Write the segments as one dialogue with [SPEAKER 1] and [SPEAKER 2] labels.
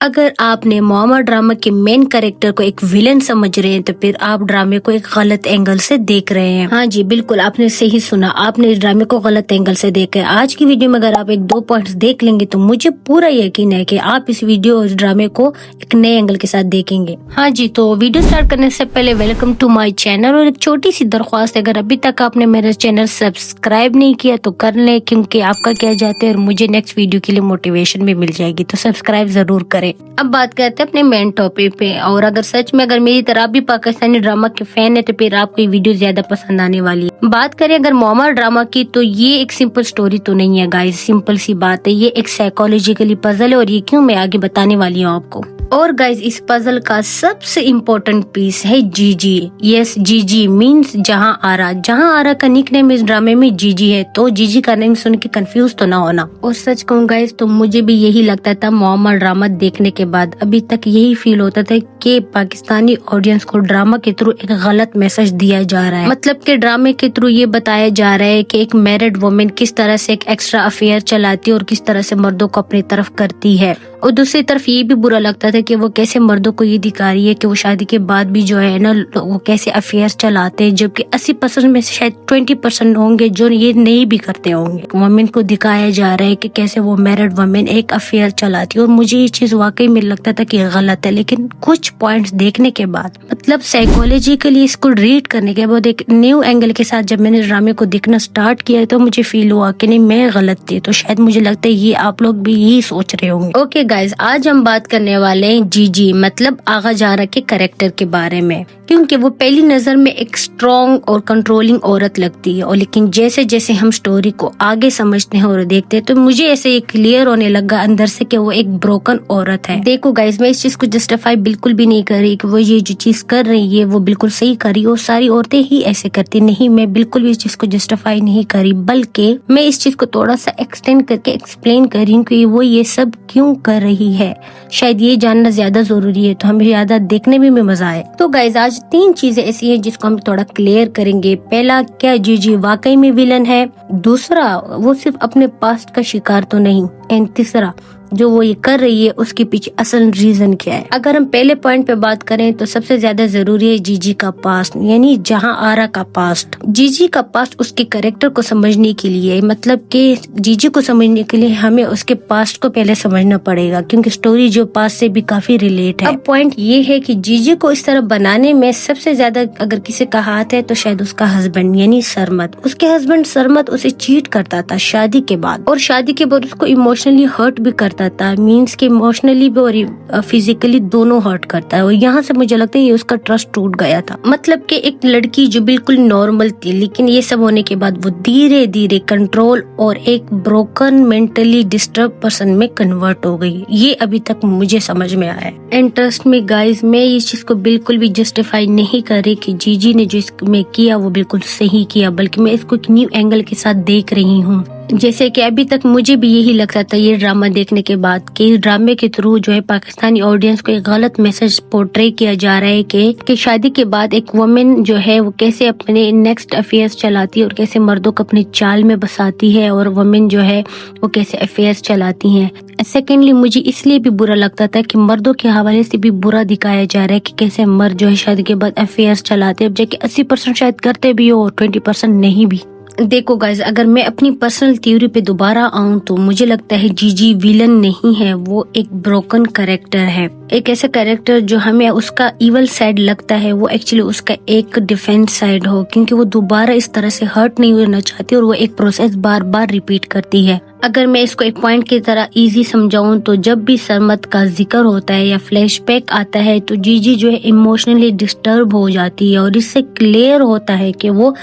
[SPEAKER 1] अगर आपने मोहम्मद ड्रामा के मेन कैरेक्टर को एक विलन समझ रहे हैं तो फिर आप ड्रामे को एक गलत एंगल से देख रहे हैं। हाँ जी बिल्कुल, आपने सही सुना, आपने इस ड्रामे को गलत एंगल से देखा है। आज की वीडियो में अगर आप एक दो पॉइंट्स देख लेंगे तो मुझे पूरा यकीन है कि आप इस वीडियो और इस ड्रामे को एक नए एंगल के साथ देखेंगे। हाँ जी, तो वीडियो स्टार्ट करने से पहले वेलकम टू माई चैनल और एक छोटी सी दरख्वास्त है, अगर अभी तक आपने मेरा चैनल सब्सक्राइब नहीं किया तो कर ले, क्योंकि आपका क्या जाते हैं और मुझे नेक्स्ट वीडियो के लिए मोटिवेशन भी मिल जाएगी, तो सब्सक्राइब जरूर करें। अब बात करते हैं अपने मेन टॉपिक पे, और अगर सच में अगर मेरी तरह भी पाकिस्तानी ड्रामा के फैन है तो फिर आपको ये वीडियो ज्यादा पसंद आने वाली है। बात करें अगर मोहम्मद ड्रामा की तो ये एक सिंपल स्टोरी तो नहीं है गाइस, सिंपल सी बात है, ये एक साइकोलॉजिकली पजल है और ये क्यों मैं आगे बताने वाली हूँ आपको। और गाइस इस पजल का सबसे इम्पोर्टेंट पीस है जीजी। यस, जीजी मीन्स जहां आरा। जहां आरा का निकनेम इस ड्रामे में जीजी है, तो जीजी का नेम सुन के कंफ्यूज तो ना होना। और सच कहूँ गाइस तो मुझे भी यही लगता था मोहम्मद ड्रामा देखने के बाद, अभी तक यही फील होता था कि पाकिस्तानी ऑडियंस को ड्रामा के थ्रू एक गलत मैसेज दिया जा रहा है। मतलब कि ड्रामे के थ्रू ये बताया जा रहा है कि एक मैरिड वुमेन किस तरह से एक एक्स्ट्रा अफेयर चलाती है और किस तरह से मर्दों को अपनी तरफ करती है। और दूसरी तरफ ये भी बुरा लगता था कि वो कैसे मर्दों को ये दिखा रही है कि वो शादी के बाद भी जो है ना वो कैसे अफेयर्स चलाते हैं, जबकि 80% में से शायद 20% होंगे जो ये नहीं भी करते होंगे। वुमेन को दिखाया जा रहा है कि कैसे वो मैरिड वुमेन एक अफेयर चलाती है, और मुझे ये चीज वाकई में लगता था कि गलत है। लेकिन कुछ पॉइंट्स देखने के बाद, मतलब साइकोलॉजिकली इसको रीड करने के बाद, एक न्यू एंगल के साथ जब मैंने ड्रामे को देखना स्टार्ट किया तो मुझे फील हुआ कि नहीं मैं गलत थी। तो शायद मुझे लगता है ये आप लोग भी यही सोच रहे होंगे। ओके गाइस, आज हम बात करने वाले हैं जीजी मतलब आगा जारा के कैरेक्टर के बारे में, क्योंकि वो पहली नजर में एक स्ट्रॉन्ग और कंट्रोलिंग औरत लगती है, और लेकिन जैसे जैसे हम स्टोरी को आगे समझते हैं और देखते हैं तो मुझे ऐसे क्लियर होने लगा अंदर से कि वो एक ब्रोकन औरत है। देखो गाइस, मैं इस चीज को जस्टिफाई बिल्कुल भी नहीं कर रही कि वो ये जो चीज कर रही है वो बिल्कुल सही कर रही है और सारी औरतें ही ऐसे करती, नहीं, मैं बिल्कुल भी इस चीज को जस्टिफाई नहीं करी, बल्कि मैं इस चीज को थोड़ा सा एक्सटेंड करके एक्सप्लेन कर रही हूँ कि वो ये सब क्यों कर रही है। शायद ये जानना ज्यादा जरूरी है तो हमें ज्यादा देखने में भी मजा आए। तो गाइस आज 3 चीजें ऐसी हैं जिसको हम थोड़ा क्लियर करेंगे। पहला, क्या जीजी वाकई में विलन है? दूसरा, वो सिर्फ अपने पास्ट का शिकार तो नहीं। एंड तीसरा, जो वो ये कर रही है उसके पीछे असल रीजन क्या है। अगर हम पहले पॉइंट पे बात करें तो सबसे ज्यादा जरूरी है जीजी का पास्ट, यानी जहां आरा का पास्ट। जीजी का पास्ट उसके कैरेक्टर को समझने के लिए, मतलब कि जीजी को समझने के लिए हमें उसके पास्ट को पहले समझना पड़ेगा, क्योंकि स्टोरी जो पास्ट से भी काफी रिलेट है। अब पॉइंट ये है कि जीजी को इस तरह बनाने में सबसे ज्यादा अगर किसी का हाथ है तो शायद उसका हस्बैंड यानी सरमद। उसके हस्बैंड सरमद उसे चीट करता था शादी के बाद, और शादी के बाद उसको इमोशनली हर्ट भी करता था, मीन्स कि इमोशनली भी और फिजिकली दोनों हर्ट करता है। और यहाँ से मुझे लगता है ये उसका ट्रस्ट टूट गया था। मतलब कि एक लड़की जो बिल्कुल नॉर्मल थी, लेकिन ये सब होने के बाद वो धीरे धीरे कंट्रोल और एक ब्रोकन मेंटली डिस्टर्ब पर्सन में कन्वर्ट हो गई। ये अभी तक मुझे समझ में आया। एंड ट्रस्ट में गाइज, मैं इस चीज को बिल्कुल भी जस्टिफाई नहीं कर रही कि जीजी ने जो इसमें किया वो बिल्कुल सही किया, बल्कि मैं इसको एक न्यू एंगल के साथ देख रही हूँ। जैसे कि अभी तक मुझे भी यही लगता था ये ड्रामा देखने के बाद कि इस ड्रामे के थ्रू जो है पाकिस्तानी ऑडियंस को एक गलत मैसेज पोर्ट्रे किया जा रहा है कि शादी के बाद एक वुमेन जो है वो कैसे अपने नेक्स्ट अफेयर्स चलाती है और कैसे मर्दों को अपनी चाल में बसाती है, और वुमेन जो है वो कैसे अफेयर्स चलाती हैं। सेकेंडली, मुझे इसलिए भी बुरा लगता था कि मर्दों के हवाले से भी बुरा दिखाया जा रहा है कि कैसे मर्द जो है शादी के बाद अफेयर्स चलाते हैं, अब जबकि 80% शायद करते भी हो और 20% नहीं भी। देखो गाइज, अगर मैं अपनी पर्सनल थ्योरी पे दोबारा आऊं तो मुझे लगता है जीजी विलन नहीं है, वो एक ब्रोकन कैरेक्टर है। एक ऐसा कैरेक्टर जो हमें उसका इवल साइड लगता है वो एक्चुअली उसका एक डिफेंस साइड हो, क्योंकि वो दोबारा इस तरह से हर्ट नहीं होना चाहती और वो एक प्रोसेस बार बार रिपीट करती है। अगर मैं इसको एक पॉइंट की तरह इजी समझाऊं तो जब भी सरमद का जिक्र होता है या फ्लैशबैक आता है तो जीजी जो है इमोशनली डिस्टर्ब हो जाती है, और इससे क्लियर होता है कि वो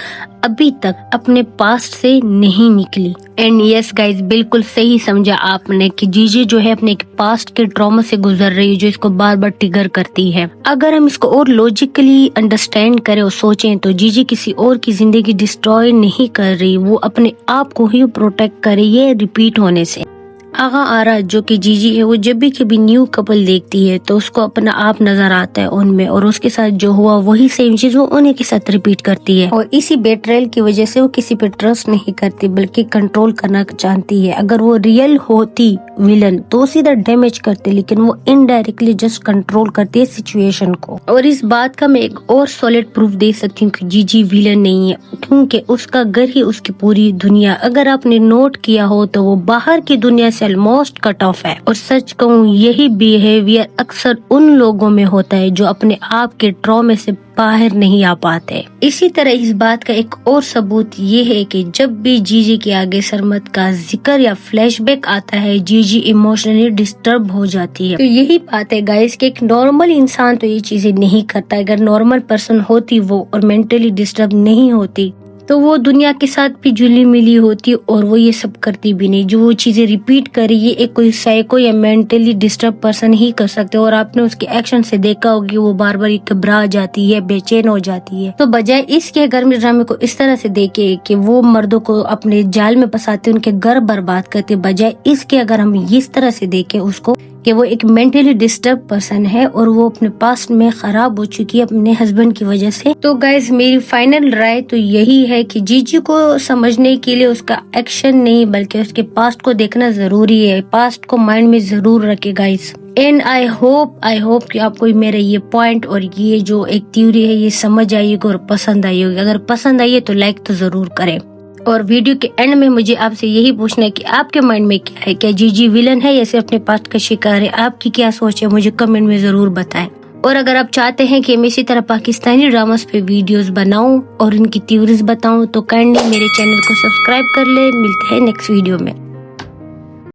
[SPEAKER 1] अभी तक अपने पास्ट से नहीं निकली। एंड यस गाइज, बिल्कुल सही समझा आपने कि जीजी जो है अपने पास्ट के ट्रॉमा से गुजर रही है जो इसको बार बार ट्रिगर करती है। अगर हम इसको और लॉजिकली अंडरस्टैंड करें और सोचें तो जीजी किसी और की जिंदगी डिस्ट्रॉय नहीं कर रही, वो अपने आप को ही प्रोटेक्ट कर रही है रिपीट होने से। आगा आरा जो कि जीजी है, वो जब भी कभी न्यू कपल देखती है तो उसको अपना आप नजर आता है उनमें, और उसके साथ जो हुआ वही सेम चीज वो उन्हीं के साथ रिपीट करती है, और इसी बेट्रेल की वजह से वो किसी पे ट्रस्ट नहीं करती बल्कि कंट्रोल करना चाहती है। अगर वो रियल होती विलन तो सीधा डैमेज करते, लेकिन वो इनडायरेक्टली जस्ट कंट्रोल करती है सिचुएशन को। और इस बात का मैं एक और सॉलिड प्रूफ दे सकती हूँ कि जीजी विलन नहीं है, क्योंकि उसका घर ही उसकी पूरी दुनिया। अगर आपने नोट किया हो तो वो बाहर की दुनिया से ऑलमोस्ट कट ऑफ है। और सच कहूँ यही बिहेवियर अक्सर उन लोगों में होता है जो अपने आप के ट्रॉमे से बाहर नहीं आ पाते। इसी तरह इस बात का एक और सबूत ये है कि जब भी जीजी के आगे सरमद का जिक्र या फ्लैशबैक आता है, जीजी इमोशनली डिस्टर्ब हो जाती है। तो यही बात है गाइस कि एक नॉर्मल इंसान तो ये चीजें नहीं करता। अगर नॉर्मल पर्सन होती वो और मेंटली डिस्टर्ब नहीं होती तो वो दुनिया के साथ भी जुली मिली होती और वो ये सब करती भी नहीं। जो वो चीजें रिपीट करी ये एक कोई साइको या मेंटली डिस्टर्ब पर्सन ही कर सकते। और आपने उसके एक्शन से देखा होगी वो बार बार घबरा जाती है, बेचैन हो जाती है। तो बजाय इसके घर में ड्रामे को इस तरह से देखे कि वो मर्दों को अपने जाल में फंसाते, उनके घर बर्बाद करते, बजाय इसके अगर हम इस तरह से देखें उसको कि वो एक मेंटली डिस्टर्ब पर्सन है और वो अपने पास्ट में खराब हो चुकी है अपने हस्बैंड की वजह से। तो गाइज मेरी फाइनल राय तो यही है कि जीजी को समझने के लिए उसका एक्शन नहीं बल्कि उसके पास्ट को देखना जरूरी है। पास्ट को माइंड में जरूर रखे गाइज। एंड आई होप कि आपको मेरा ये पॉइंट और ये जो एक थ्योरी है ये समझ आएगी और पसंद आई होगी। अगर पसंद आई है तो लाइक तो जरूर करें। और वीडियो के एंड में मुझे आपसे यही पूछना है कि आपके माइंड में क्या है, क्या जीजी विलन है या सिर्फ अपने पास्ट का शिकार है? आपकी क्या सोच है मुझे कमेंट में जरूर बताएं। और अगर आप चाहते हैं कि मैं इसी तरह पाकिस्तानी ड्रामास पे वीडियोस बनाऊं और इनकी थ्योरीज बताऊं तो काइंडली मेरे चैनल को सब्सक्राइब कर ले। मिलते हैं नेक्स्ट वीडियो में।